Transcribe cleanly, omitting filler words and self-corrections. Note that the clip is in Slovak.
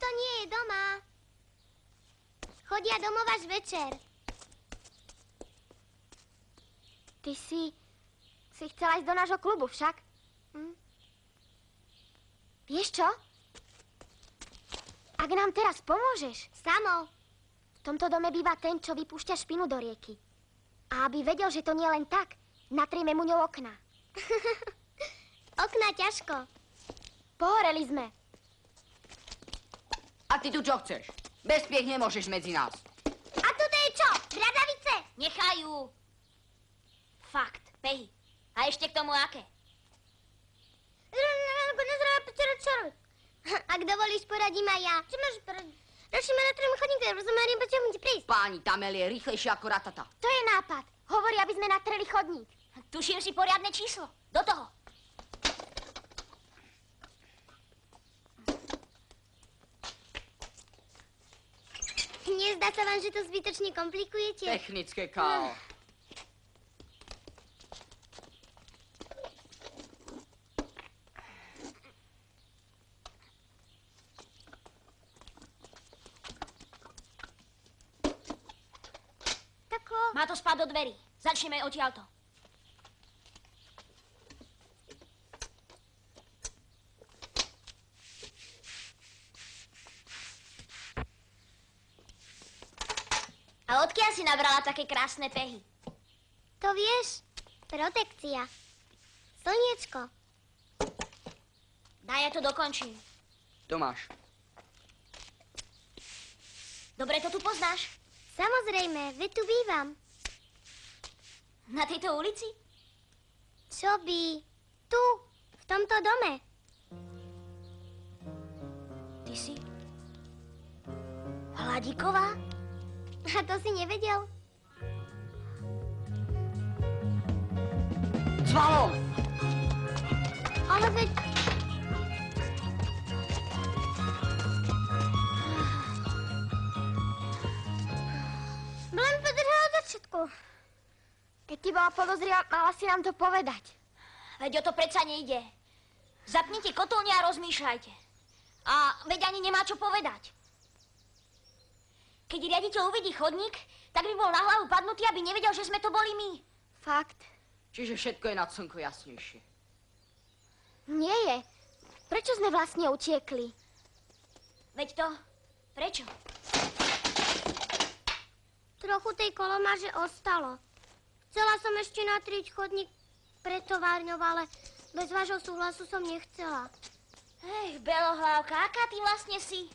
Tato nie je doma. Chodia domov až večer. Ty si chcela ísť do nášho klubu však? Vieš čo? Ak nám teraz pomôžeš... Samo. V tomto dome býva ten, čo vypúšťa špinu do rieky. A aby vedel, že to nie len tak, natrieme mu ňou okna. Okna ťažko. Pohoreli sme. A ty tu čo chceš? Bezpiech nemôžeš medzi nás. A toto je čo? Bradavice? Nechajú. Fakt, pehy. A ešte k tomu aké? Ak dovolíš, poradím aj ja. Čo máš poradiť? Radšej ma natriem chodník, rozumiem, počujem ti prísť. Páni, Tamel je rýchlejšia ako ratata. To je nápad. Hovorí, aby sme natreli chodník. Tuším si poriadne číslo. Do toho. Nezdá sa vám, že to zbytočne komplikujete? Technické KO. Má to spáť do dverí. Začneme odtiaľto. A odkiaľ si nabrala také krásne pehy? To vieš, protekcia. Slniečko. Daj, ja to dokončím. Tomáš. Dobre to tu poznáš? Samozrejme, veď tu bývam. Na tejto ulici? Čo by? Tu, v tomto dome. Ty si... Hladíková? A to si nevedel? Zvalo! Ale veď... Len podržala od začiatku. Keď ty bola podozrivá, mala si nám to povedať. Veď o to predsa nejde. Zapnite kotolne a rozmýšľajte. A veď ani nemá čo povedať. Keď riaditeľ uvidí chodník, tak by bol na hlavu padnutý, aby nevedel, že sme to boli my. Fakt. Čiže všetko je nad slnko jasnejšie. Nie je. Prečo sme vlastne utiekli? Veď to... Prečo? Trochu tej kolomáže ostalo. Chcela som ešte natrieť chodník pred továrňou, ale bez vášho súhlasu som nechcela. Belohlavka, aká ty vlastne si?